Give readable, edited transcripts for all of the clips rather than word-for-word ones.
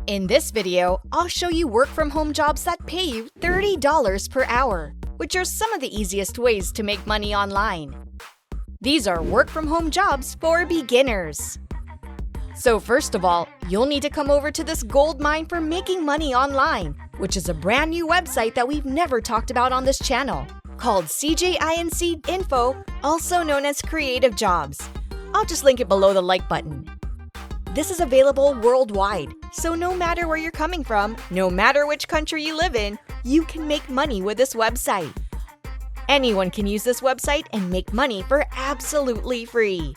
In this video, I'll show you work-from-home jobs that pay you $30 per hour, which are some of the easiest ways to make money online. These are work-from-home jobs for beginners. So first of all, you'll need to come over to this goldmine for making money online, which is a brand new website that we've never talked about on this channel, called CJINC Info, also known as Creative Jobs. I'll just link it below the like button. This is available worldwide, so no matter where you're coming from, no matter which country you live in, you can make money with this website. Anyone can use this website and make money for absolutely free.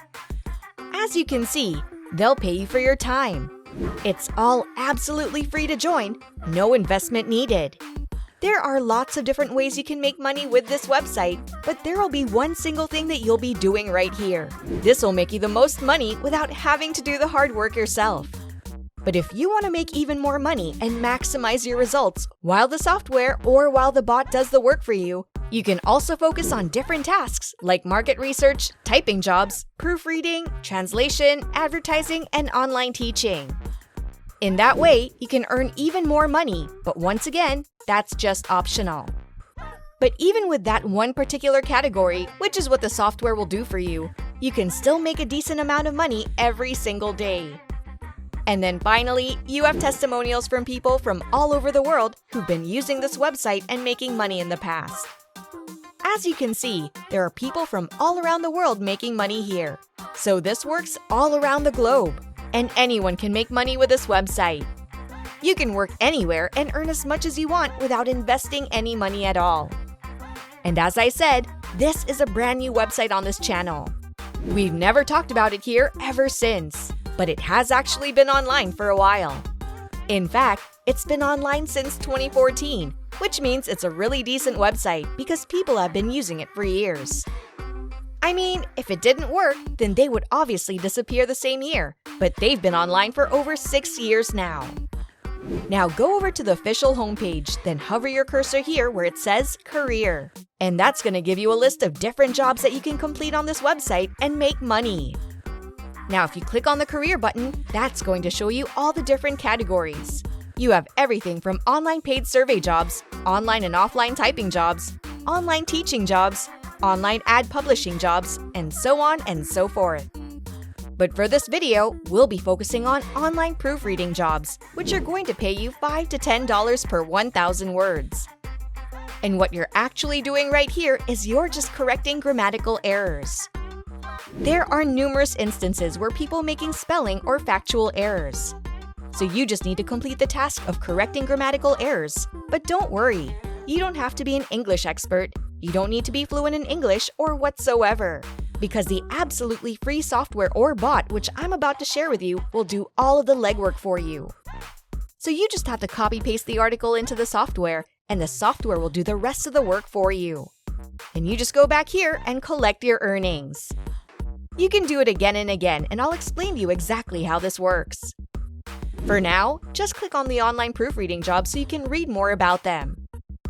As you can see, they'll pay you for your time. It's all absolutely free to join, no investment needed. There are lots of different ways you can make money with this website, but there will be one single thing that you'll be doing right here. This will make you the most money without having to do the hard work yourself. But if you want to make even more money and maximize your results while the software or while the bot does the work for you, you can also focus on different tasks like market research, typing jobs, proofreading, translation, advertising, and online teaching. In that way, you can earn even more money, but once again, that's just optional. But even with that one particular category, which is what the software will do for you, you can still make a decent amount of money every single day. And then finally, you have testimonials from people from all over the world who've been using this website and making money in the past. As you can see, there are people from all around the world making money here. So this works all around the globe. And anyone can make money with this website. You can work anywhere and earn as much as you want without investing any money at all. And as I said, this is a brand new website on this channel. We've never talked about it here ever since, but it has actually been online for a while. In fact, it's been online since 2014, which means it's a really decent website because people have been using it for years. I mean, if it didn't work, then they would obviously disappear the same year, but they've been online for over 6 years now. Now go over to the official homepage, then hover your cursor here where it says Career. And that's going to give you a list of different jobs that you can complete on this website and make money. Now if you click on the Career button, that's going to show you all the different categories. You have everything from online paid survey jobs, online and offline typing jobs, online teaching jobs, online ad publishing jobs, and so on and so forth. But for this video, we'll be focusing on online proofreading jobs, which are going to pay you $5 to $10 per 1,000 words. And what you're actually doing right here is you're just correcting grammatical errors. There are numerous instances where people making spelling or factual errors. So you just need to complete the task of correcting grammatical errors. But don't worry, you don't have to be an English expert. You don't need to be fluent in English or whatsoever, because the absolutely free software or bot, which I'm about to share with you, will do all of the legwork for you. So you just have to copy-paste the article into the software, and the software will do the rest of the work for you. And you just go back here and collect your earnings. You can do it again and again, and I'll explain to you exactly how this works. For now, just click on the online proofreading job so you can read more about them.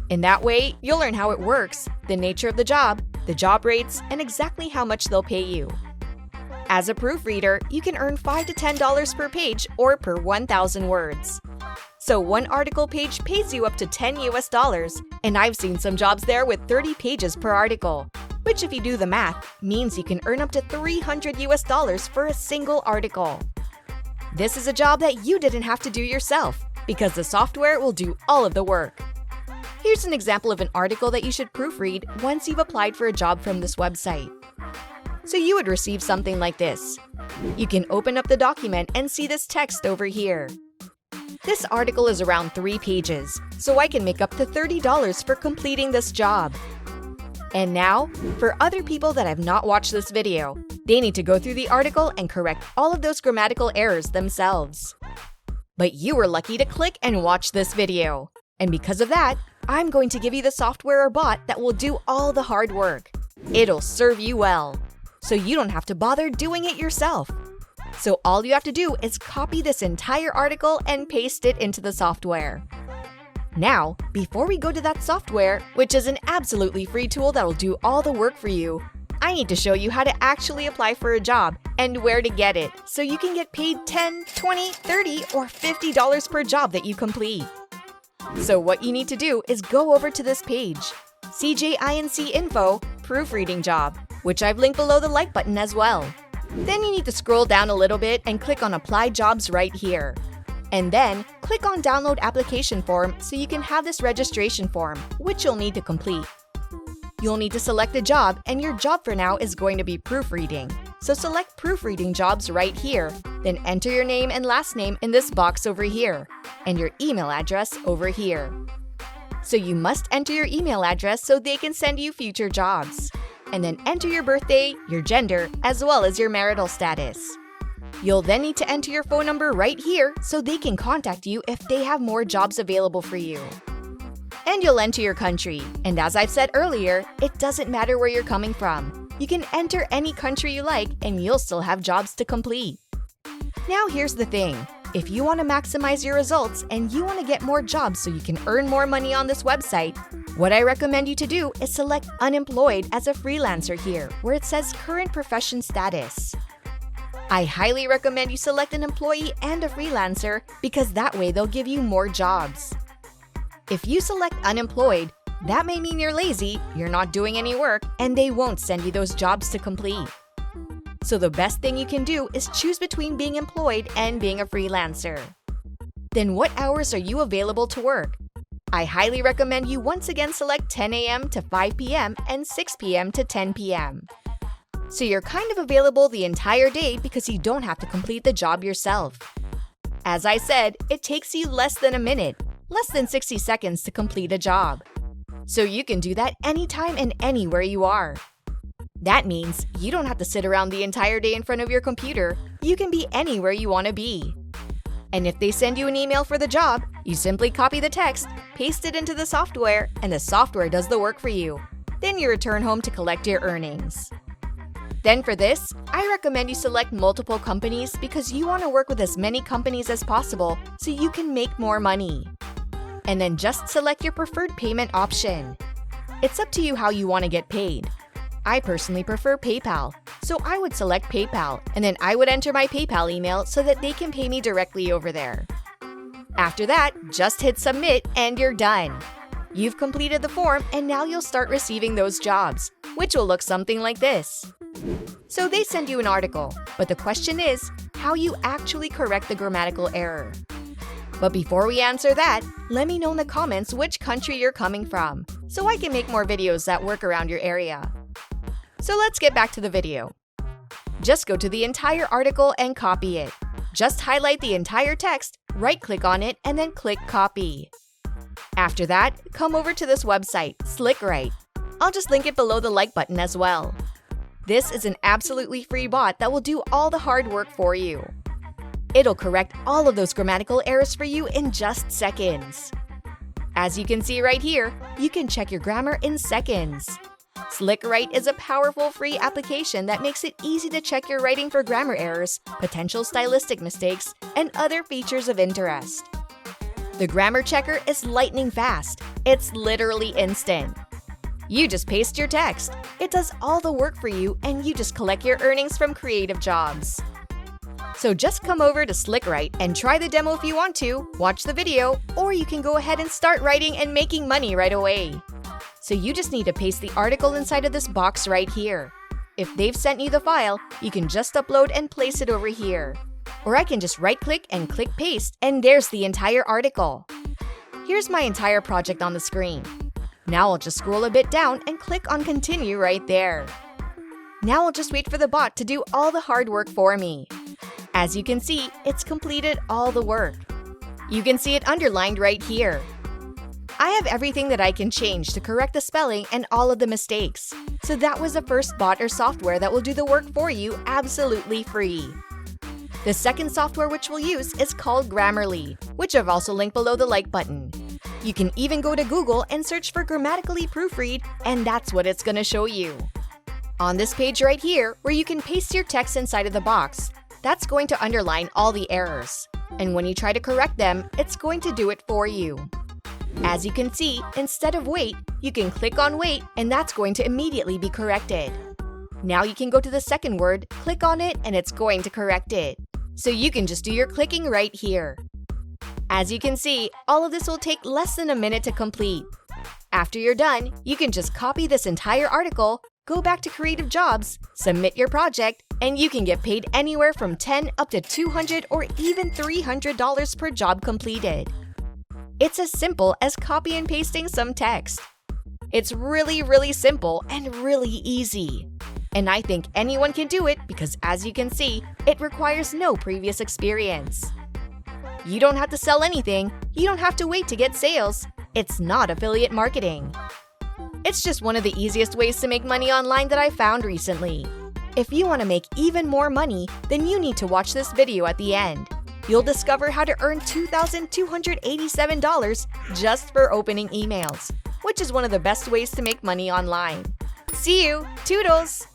In that way, you'll learn how it works, the nature of the job rates, and exactly how much they'll pay you. As a proofreader, you can earn $5 to $10 per page or per 1,000 words. So one article page pays you up to $10 US, and I've seen some jobs there with 30 pages per article, which if you do the math, means you can earn up to $300 US for a single article. This is a job that you didn't have to do yourself, because the software will do all of the work. Here's an example of an article that you should proofread once you've applied for a job from this website. So you would receive something like this. You can open up the document and see this text over here. This article is around 3 pages, so I can make up to $30 for completing this job. And now, for other people that have not watched this video, they need to go through the article and correct all of those grammatical errors themselves. But you were lucky to click and watch this video. And because of that, I'm going to give you the software or bot that will do all the hard work. It'll serve you well, so you don't have to bother doing it yourself. So all you have to do is copy this entire article and paste it into the software. Now, before we go to that software, which is an absolutely free tool that'll do all the work for you, I need to show you how to actually apply for a job and where to get it, so you can get paid $10, $20, $30, or $50 per job that you complete. So what you need to do is go over to this page, CJINC Info Proofreading Job, which I've linked below the like button as well. Then you need to scroll down a little bit and click on Apply Jobs right here. And then click on Download Application Form so you can have this registration form, which you'll need to complete. You'll need to select a job, and your job for now is going to be proofreading. So select Proofreading Jobs right here, then enter your name and last name in this box over here, and your email address over here. So you must enter your email address so they can send you future jobs. And then enter your birthday, your gender, as well as your marital status. You'll then need to enter your phone number right here so they can contact you if they have more jobs available for you. And you'll enter your country, and as I've said earlier, it doesn't matter where you're coming from. You can enter any country you like and you'll still have jobs to complete. Now here's the thing. If you want to maximize your results and you want to get more jobs so you can earn more money on this website, what I recommend you to do is select Unemployed as a freelancer here, where it says Current Profession Status. I highly recommend you select an employee and a freelancer because that way they'll give you more jobs. If you select Unemployed, that may mean you're lazy, you're not doing any work, and they won't send you those jobs to complete. So the best thing you can do is choose between being employed and being a freelancer. Then what hours are you available to work? I highly recommend you once again select 10 a.m. to 5 p.m. and 6 p.m. to 10 p.m. So you're kind of available the entire day because you don't have to complete the job yourself. As I said, it takes you less than a minute, less than 60 seconds to complete a job. So you can do that anytime and anywhere you are. That means you don't have to sit around the entire day in front of your computer. You can be anywhere you want to be. And if they send you an email for the job, you simply copy the text, paste it into the software, and the software does the work for you. Then you return home to collect your earnings. Then for this, I recommend you select multiple companies because you want to work with as many companies as possible so you can make more money. And then just select your preferred payment option. It's up to you how you want to get paid. I personally prefer PayPal, so I would select PayPal, and then I would enter my PayPal email so that they can pay me directly over there. After that, just hit submit and you're done. You've completed the form and now you'll start receiving those jobs, which will look something like this. So they send you an article, but the question is how you actually correct the grammatical error. But before we answer that, let me know in the comments which country you're coming from, so I can make more videos that work around your area. So let's get back to the video. Just go to the entire article and copy it. Just highlight the entire text, right-click on it, and then click Copy. After that, come over to this website, SlickWrite. I'll just link it below the like button as well. This is an absolutely free bot that will do all the hard work for you. It'll correct all of those grammatical errors for you in just seconds. As you can see right here, you can check your grammar in seconds. SlickWrite is a powerful free application that makes it easy to check your writing for grammar errors, potential stylistic mistakes, and other features of interest. The grammar checker is lightning fast. It's literally instant. You just paste your text. It does all the work for you, and you just collect your earnings from creative jobs. So just come over to SlickWrite and try the demo if you want to, watch the video, or you can go ahead and start writing and making money right away. So you just need to paste the article inside of this box right here. If they've sent you the file, you can just upload and place it over here. Or I can just right-click and click Paste, and there's the entire article. Here's my entire project on the screen. Now I'll just scroll a bit down and click on Continue right there. Now I'll just wait for the bot to do all the hard work for me. As you can see, it's completed all the work. You can see it underlined right here. I have everything that I can change to correct the spelling and all of the mistakes. So that was the first bot or software that will do the work for you absolutely free. The second software which we'll use is called Grammarly, which I've also linked below the like button. You can even go to Google and search for Grammatically Proofread, and that's what it's going to show you. On this page right here, where you can paste your text inside of the box, that's going to underline all the errors. And when you try to correct them, it's going to do it for you. As you can see, instead of wait, you can click on wait, and that's going to immediately be corrected. Now you can go to the second word, click on it, and it's going to correct it. So you can just do your clicking right here. As you can see, all of this will take less than a minute to complete. After you're done, you can just copy this entire article, go back to Creative Jobs, submit your project, and you can get paid anywhere from $10 up to $200 or even $300 per job completed. It's as simple as copy and pasting some text. It's really simple and really easy. And I think anyone can do it because, as you can see, it requires no previous experience. You don't have to sell anything, you don't have to wait to get sales. It's not affiliate marketing. It's just one of the easiest ways to make money online that I found recently. If you want to make even more money, then you need to watch this video at the end. You'll discover how to earn $2,287 just for opening emails, which is one of the best ways to make money online. See you! Toodles!